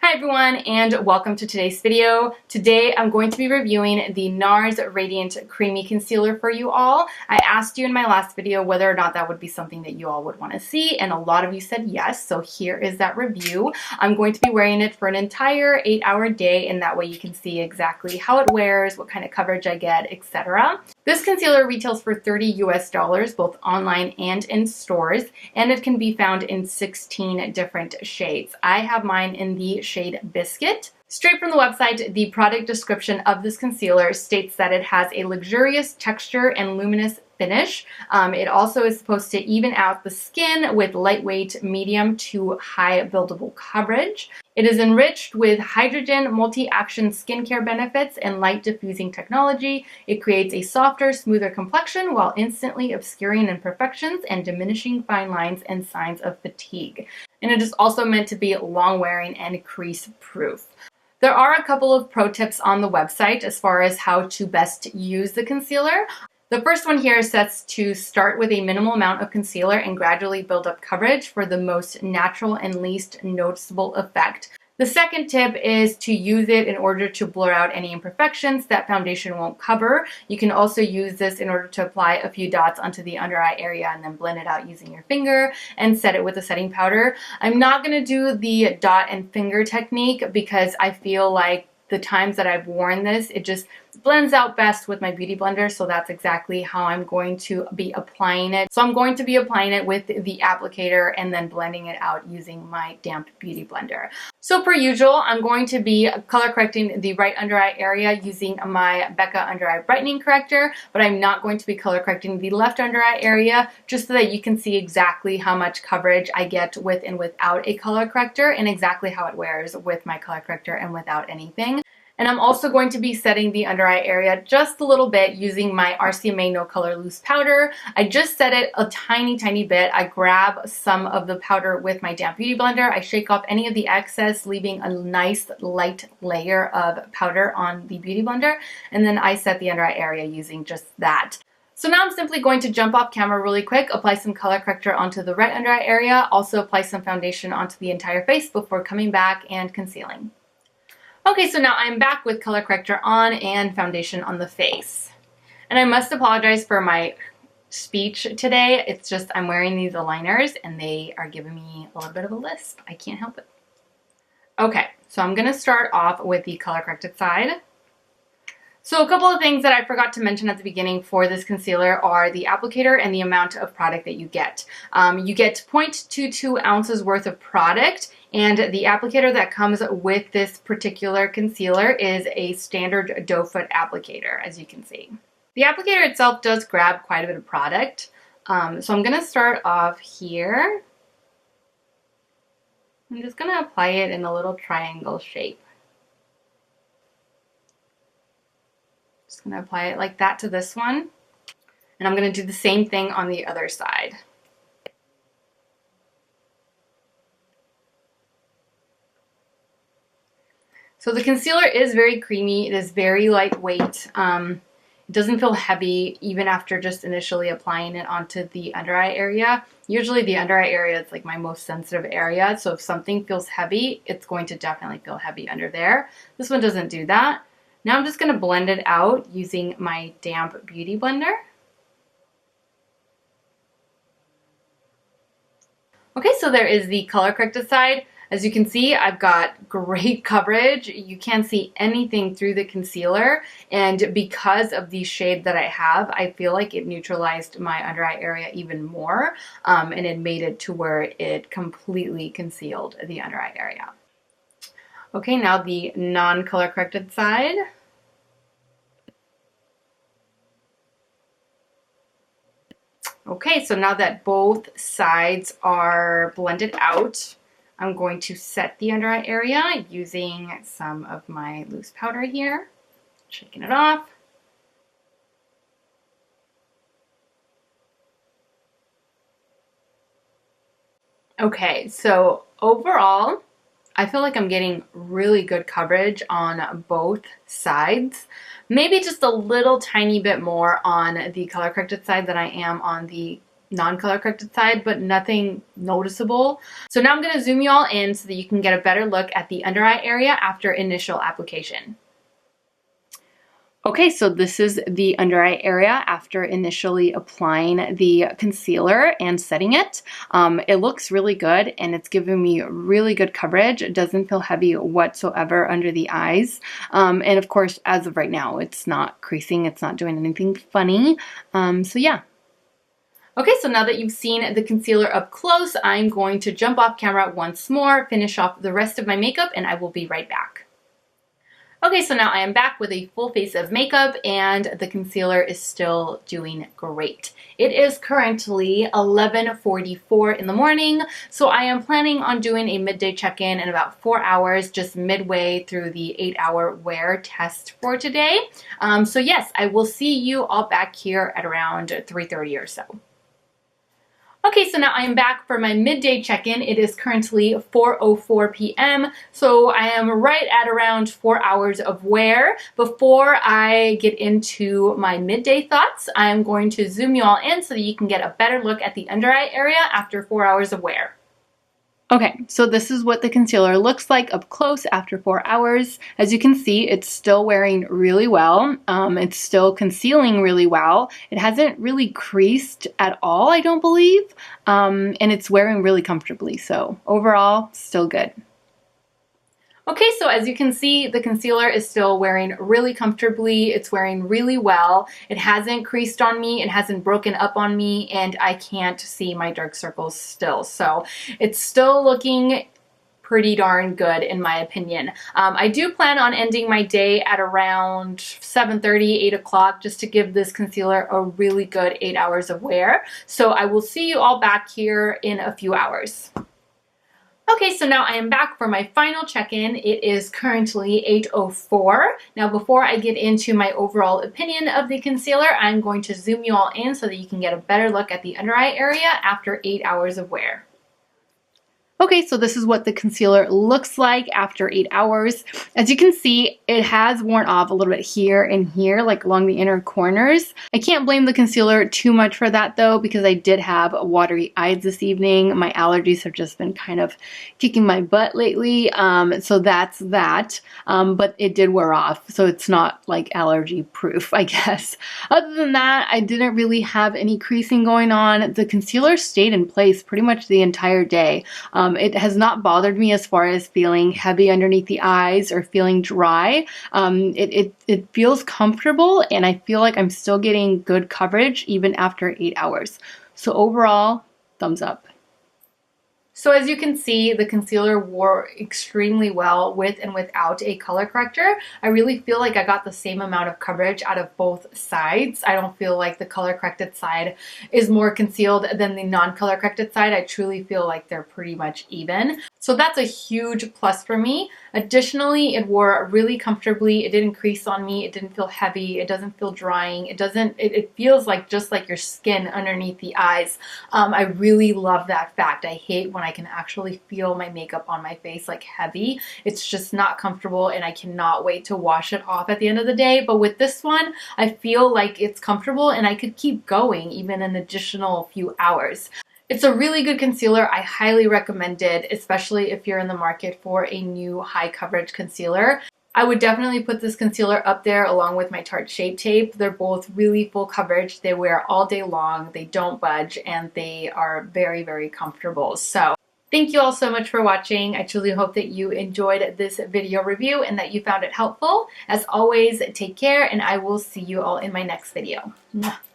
Hi everyone, and welcome to today's video. Today I'm going to be reviewing the NARS Radiant Creamy Concealer for you all. I asked you in my last video whether or not that would be something that you all would want to see, and a lot of you said yes, so here is that review. I'm going to be wearing it for an entire 8-hour day, and that way you can see exactly how it wears, what kind of coverage I get, etc. This concealer retails for $30 US, both online and in stores, and it can be found in 16 different shades. I have mine in the shade Biscuit. Straight from the website, the product description of this concealer states that it has a luxurious texture and luminous finish. It also is supposed to even out the skin with lightweight, medium to high buildable coverage. It is enriched with hydrogen multi-action skincare benefits and light diffusing technology. It creates a softer, smoother complexion while instantly obscuring imperfections and diminishing fine lines and signs of fatigue. And it is also meant to be long wearing and crease proof. There are a couple of pro tips on the website as far as how to best use the concealer. The first one here says to start with a minimal amount of concealer and gradually build up coverage for the most natural and least noticeable effect. The second tip is to use it in order to blur out any imperfections that foundation won't cover. You can also use this in order to apply a few dots onto the under eye area and then blend it out using your finger and set it with a setting powder. I'm not going to do the dot and finger technique because I feel like the times that I've worn this, it just blends out best with my beauty blender, so that's exactly how I'm going to be applying it. So I'm going to be applying it with the applicator and then blending it out using my damp beauty blender. So per usual, I'm going to be color correcting the right under eye area using my Becca Under Eye Brightening Corrector, but I'm not going to be color correcting the left under eye area, just so that you can see exactly how much coverage I get with and without a color corrector and exactly how it wears with my color corrector and without anything. And I'm also going to be setting the under eye area just a little bit using my RCMA No Color Loose Powder. I just set it a tiny bit. I grab some of the powder with my damp beauty blender. I shake off any of the excess, leaving a nice light layer of powder on the beauty blender. And then I set the under eye area using just that. So now I'm simply going to jump off camera really quick, apply some color corrector onto the right under eye area, also apply some foundation onto the entire face before coming back and concealing. Okay, so now I'm back with color corrector on and foundation on the face. And I must apologize for my speech today. It's just I'm wearing these aligners and they are giving me a little bit of a lisp. I can't help it. Okay, so I'm going to start off with the color corrected side. So a couple of things that I forgot to mention at the beginning for this concealer are the applicator and the amount of product that you get. You get 0.22 ounces worth of product, and the applicator that comes with this particular concealer is a standard doe foot applicator, as you can see. The applicator itself does grab quite a bit of product, so I'm going to start off here. I'm just going to apply it in a little triangle shape. Just going to apply it like that to this one, and I'm going to do the same thing on the other side. So the concealer is very creamy. It is very lightweight. It doesn't feel heavy even after just initially applying it onto the under eye area. Usually the under eye area is like my most sensitive area, so if something feels heavy, it's going to definitely feel heavy under there. This one doesn't do that. Now I'm just going to blend it out using my damp beauty blender. Okay, so there is the color corrected side. As you can see, I've got great coverage. You can't see anything through the concealer, and because of the shade that I have, I feel like it neutralized my under eye area even more, and it made it to where it completely concealed the under eye area. Okay, now the non-color corrected side. Okay, so now that both sides are blended out, I'm going to set the under eye area using some of my loose powder here, shaking it off. Okay, so overall, I feel like I'm getting really good coverage on both sides. Maybe just a little tiny bit more on the color corrected side than I am on the non-color corrected side, but nothing noticeable. So now I'm going to zoom you all in so that you can get a better look at the under eye area after initial application. Okay, so this is the under eye area after initially applying the concealer and setting it. It looks really good and it's giving me really good coverage. It doesn't feel heavy whatsoever under the eyes. And of course, as of right now, it's not creasing, it's not doing anything funny. So yeah. Okay, so now that you've seen the concealer up close, I'm going to jump off camera once more, finish off the rest of my makeup, and I will be right back. Okay, so now I am back with a full face of makeup and the concealer is still doing great. It is currently 11:44 in the morning, so I am planning on doing a midday check-in in about 4 hours, just midway through the 8-hour wear test for today. So yes, I will see you all back here at around 3:30 or so. Okay, so now I'm back for my midday check-in. It is currently 4:04 p.m., so I am right at around 4 hours of wear. Before I get into my midday thoughts, I'm going to zoom you all in so that you can get a better look at the under eye area after 4 hours of wear. Okay, so this is what the concealer looks like up close after 4 hours. As you can see, it's still wearing really well. It's still concealing really well. It hasn't really creased at all, I don't believe. And it's wearing really comfortably. So overall, still good. Okay, so as you can see, the concealer is still wearing really comfortably. It's wearing really well. It hasn't creased on me. It hasn't broken up on me, and I can't see my dark circles still. So it's still looking pretty darn good in my opinion. I do plan on ending my day at around 7:30, 8 o'clock, just to give this concealer a really good 8 hours of wear. So I will see you all back here in a few hours. Okay, so now I am back for my final check-in. It is currently 8:04. Now before I get into my overall opinion of the concealer, I'm going to zoom you all in so that you can get a better look at the under eye area after 8 hours of wear. Okay, so this is what the concealer looks like after 8 hours. As you can see, it has worn off a little bit here and here, like along the inner corners. I can't blame the concealer too much for that though, because I did have watery eyes this evening. My allergies have just been kind of kicking my butt lately, so that's that. But it did wear off, so it's not like allergy proof, I guess. Other than that, I didn't really have any creasing going on. The concealer stayed in place pretty much the entire day. It has not bothered me as far as feeling heavy underneath the eyes or feeling dry. It feels comfortable and I feel like I'm still getting good coverage even after 8 hours. So overall, thumbs up. So as you can see, the concealer wore extremely well with and without a color corrector. I really feel like I got the same amount of coverage out of both sides. I don't feel like the color corrected side is more concealed than the non-color corrected side. I truly feel like they're pretty much even. So that's a huge plus for me. Additionally, it wore really comfortably. It didn't crease on me. It didn't feel heavy. It doesn't feel drying. It feels like just like your skin underneath the eyes. I really love that fact. I hate when I can actually feel my makeup on my face like heavy. It's just not comfortable and I cannot wait to wash it off at the end of the day. But with this one, I feel like it's comfortable and I could keep going even an additional few hours. It's a really good concealer. I highly recommend it, especially if you're in the market for a new high coverage concealer. I would definitely put this concealer up there along with my Tarte Shape Tape. They're both really full coverage. They wear all day long, they don't budge, and they are very, very comfortable. So thank you all so much for watching. I truly hope that you enjoyed this video review and that you found it helpful. As always, take care and I will see you all in my next video. Mwah.